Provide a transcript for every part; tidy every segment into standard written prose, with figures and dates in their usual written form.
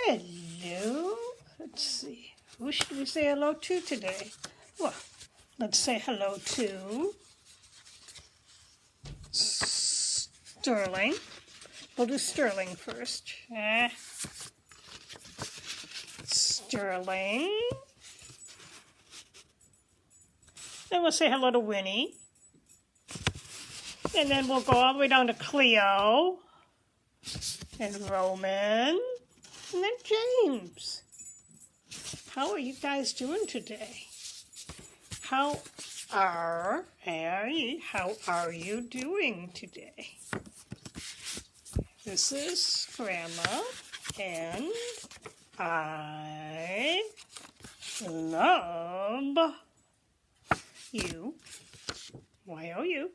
Hello. Let's see. Who should we say hello to today? Well, let's say hello to Sterling. We'll do Sterling first. Sterling. Then we'll say hello to Winnie. And then we'll go all the way down to Cleo. And Roman. And then James. How are you guys doing today? How are you doing today? This is Grandma, and I love you. Y-O-U.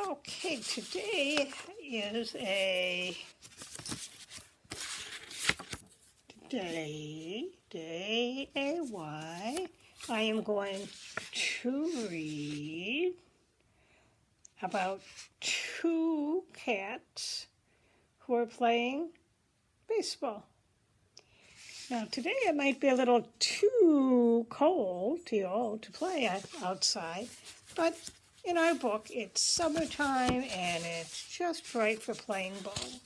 Okay, today is a day A-Y. I am going to read about two cats who are playing baseball. Now today it might be a little too cold to play outside, but in our book it's summertime and it's just right for playing ball.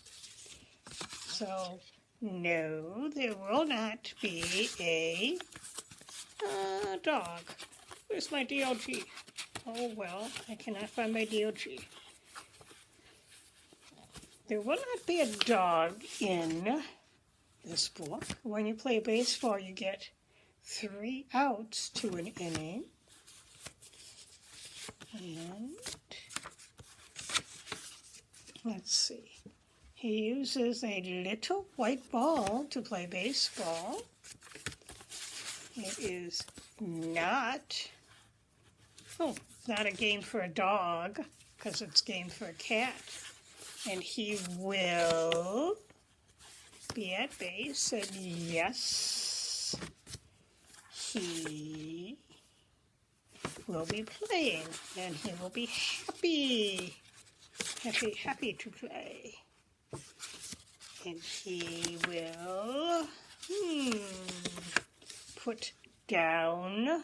So no, there will not be a dog. Where's my DOG? Oh well, I cannot find my DOG. There will not be a dog in this book. When you play baseball, you get 3 outs to an inning. And let's see. He uses a little white ball to play baseball. It is not a game for a dog, because it's a game for a cat. And he will be at base, and yes, he will be playing, and he will be happy to play. And he will put down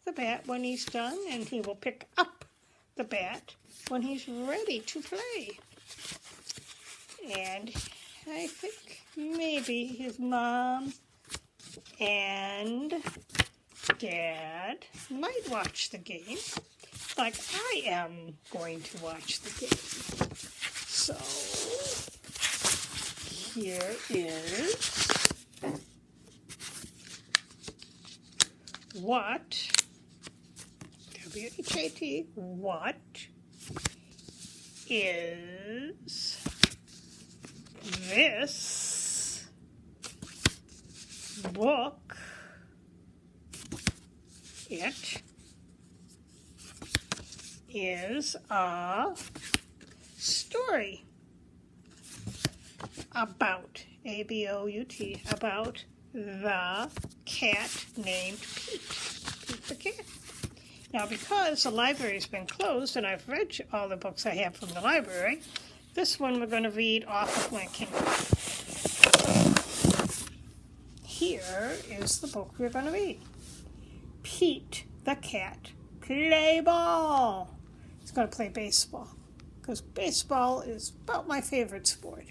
the bat when he's done, and he will pick up the bat when he's ready to play. And I think maybe his mom and dad might watch the game, like I am going to watch the game. So here is what, W-H-A-T, what is this book? It is a story about, A-B-O-U-T, about the cat named Pete. Pete the cat. Now, because the library's been closed and I've read all the books I have from the library, this one we're going to read off of my Kindle. Here is the book we're going to read. Pete the cat, play ball. He's going to play baseball, because baseball is about my favorite sport.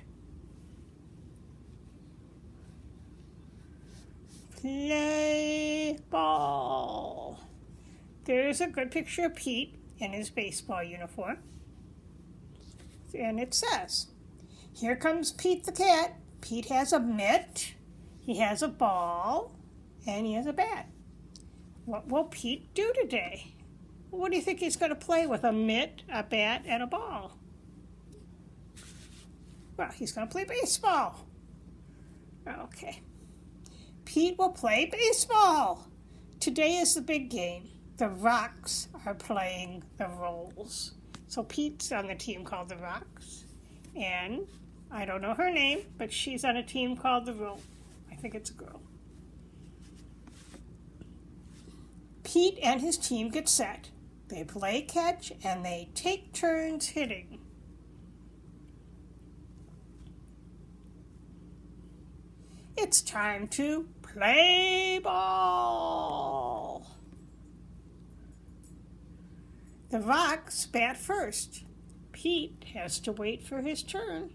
Play ball. There's a good picture of Pete in his baseball uniform. And it says, here comes Pete the cat. Pete has a mitt, he has a ball, and he has a bat. What will Pete do today? What do you think he's going to play with? A mitt, a bat, and a ball? Well, he's going to play baseball. Okay. Pete will play baseball. Today is the big game. The Rocks are playing the Rolls. So Pete's on the team called the Rocks. And I don't know her name, but she's on a team called the Rolls. I think it's a girl. Pete and his team get set. They play catch and they take turns hitting. It's time to play ball. The Rocks bat first. Pete has to wait for his turn.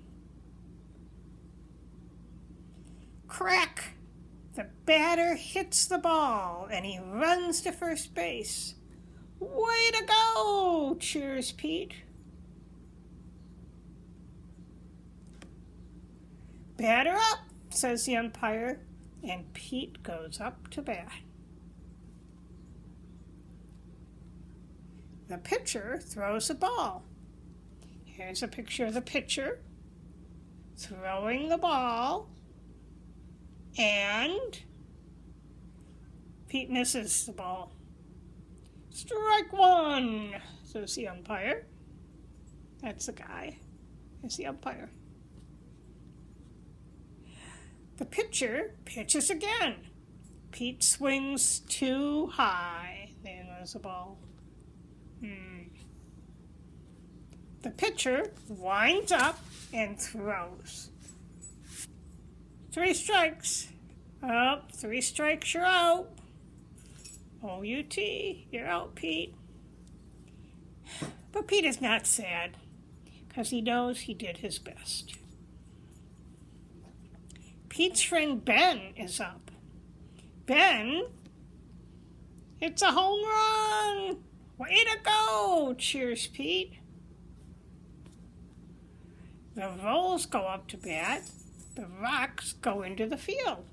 Crack! The batter hits the ball and he runs to first base. Way to go! Cheers Pete. Batter up, says the umpire, and Pete goes up to bat. The pitcher throws a ball. Here's a picture of the pitcher throwing the ball, and Pete misses the ball. Strike one, says the umpire. That's the guy. That's the umpire. The pitcher pitches again. Pete swings too high. There goes the ball. The pitcher winds up and throws. 3 strikes. Oh, 3 strikes, you're out. O-U-T, you're out, Pete. But Pete is not sad, because he knows he did his best. Pete's friend Ben is up. Ben, it's a home run! Way to go! Cheers, Pete. The Rolls go up to bat. The Rocks go into the field.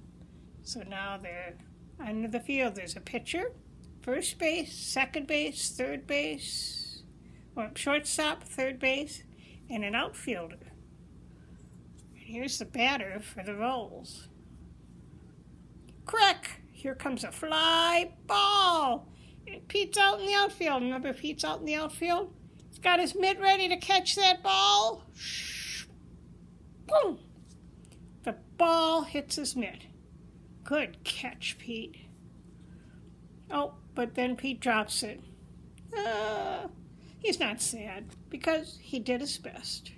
So now they're under the field. There's a pitcher, first base, second base, third base, shortstop, third base, and an outfielder. Here's the batter for the Rolls. Crack! Here comes a fly ball. And Pete's out in the outfield. Remember Pete's out in the outfield? He's got his mitt ready to catch that ball. Boom! The ball hits his mitt. Good catch, Pete. Oh, but then Pete drops it. He's not sad because he did his best.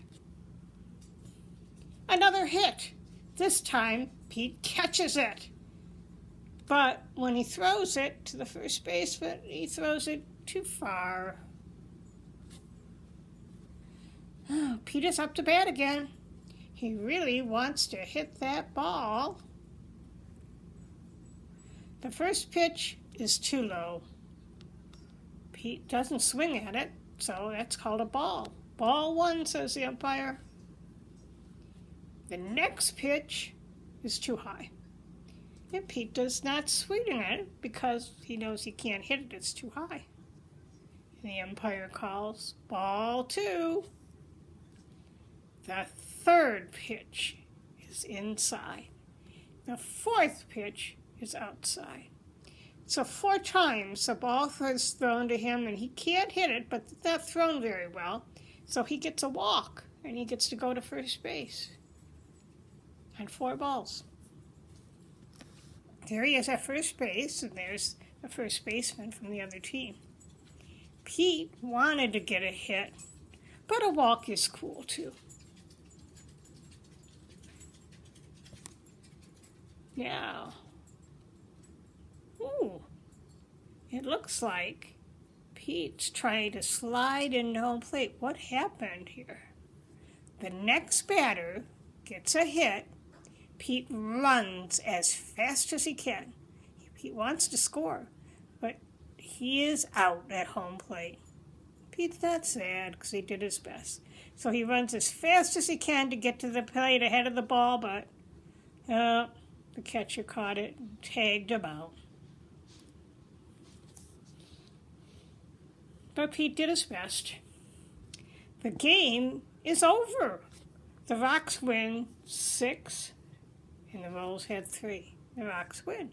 Another hit. This time, Pete catches it. But when he throws it to the first baseman, he throws it too far. Oh, Pete is up to bat again. He really wants to hit that ball. The first pitch is too low. Pete doesn't swing at it, so that's called a ball. Ball 1, says the umpire. The next pitch is too high. And Pete does not swing at it because he knows he can't hit it, it's too high. And the umpire calls ball 2. The third pitch is inside. The fourth pitch is outside. So 4 times the ball is thrown to him and he can't hit it, but it's not thrown very well. So he gets a walk and he gets to go to first base. And 4 balls. There he is at first base, and there's the first baseman from the other team. Pete wanted to get a hit, but a walk is cool too. Now, it looks like Pete's trying to slide into home plate. What happened here? The next batter gets a hit. Pete runs as fast as he can. Pete wants to score, but he is out at home plate. Pete's not sad because he did his best. So he runs as fast as he can to get to the plate ahead of the ball, but the catcher caught it and tagged him out. But Pete did his best. The game is over. The Rocks win 6. And the Rolls had 3. The Rocks win.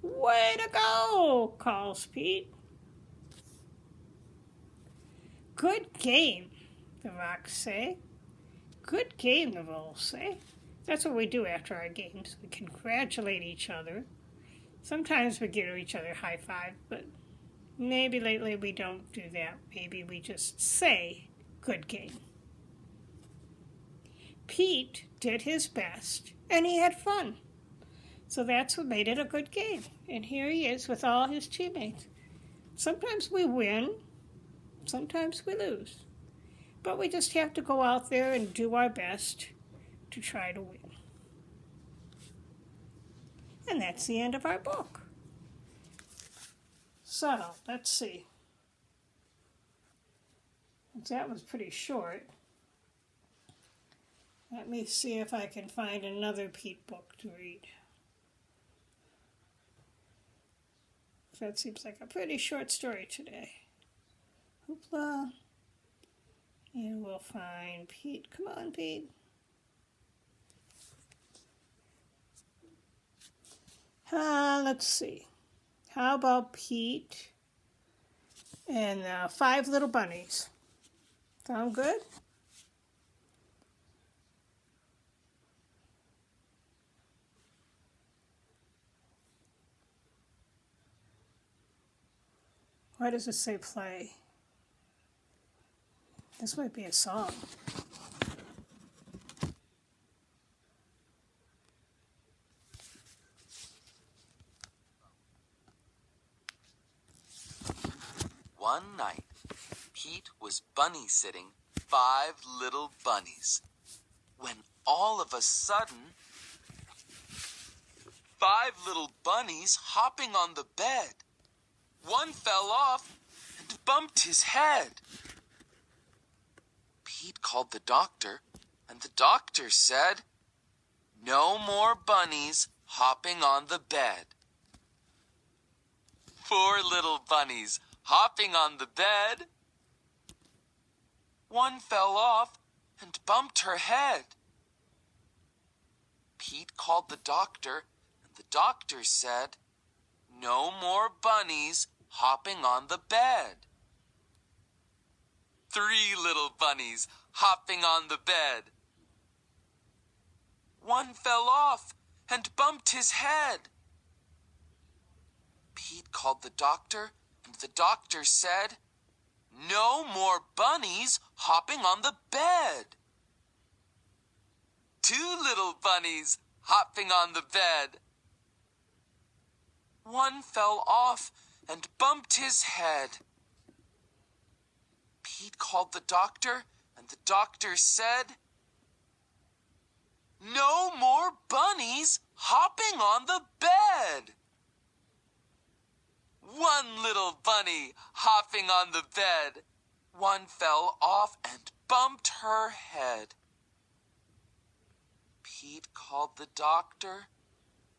Way to go, calls Pete. Good game, the Rocks say. Good game, the Rolls say. That's what we do after our games. We congratulate each other. Sometimes we give each other high five, but maybe lately we don't do that. Maybe we just say, good game. Pete did his best, and he had fun. So that's what made it a good game. And here he is with all his teammates. Sometimes we win, sometimes we lose. But we just have to go out there and do our best to try to win. And that's the end of our book. So, let's see. That was pretty short. Let me see if I can find another Pete book to read. That seems like a pretty short story today. Hoopla. And we'll find Pete. Come on, Pete. Let's see. How about Pete and 5 Little Bunnies? Sound good? Why does it say play? This might be a song. One night, Pete was bunny sitting 5 little bunnies, when all of a sudden, 5 little bunnies hopping on the bed. One fell off and bumped his head. Pete called the doctor, and the doctor said, "No more bunnies hopping on the bed." 4 little bunnies hopping on the bed. One fell off and bumped her head. Pete called the doctor, and the doctor said, "No more bunnies hopping on the bed." 3 little bunnies hopping on the bed. One fell off and bumped his head. Pete called the doctor, and the doctor said, "No more bunnies hopping on the bed." 2 little bunnies hopping on the bed. One fell off and bumped his head. Pete called the doctor, and the doctor said, "No more bunnies hopping on the bed." 1 little bunny hopping on the bed. One fell off and bumped her head. Pete called the doctor,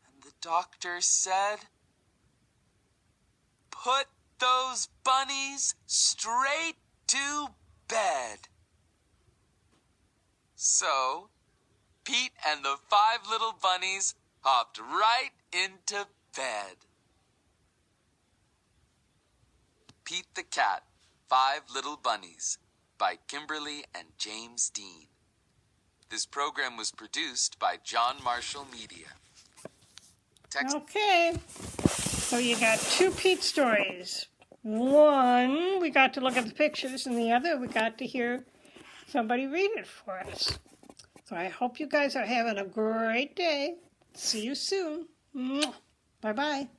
and the doctor said, "Put those bunnies straight to bed." So, Pete and the 5 little bunnies hopped right into bed. Pete the Cat, 5 Little Bunnies, by Kimberly and James Dean. This program was produced by John Marshall Media. Okay, so you got 2 Pete stories. One, we got to look at the pictures, and the other, we got to hear somebody read it for us. So I hope you guys are having a great day. See you soon. Bye-bye.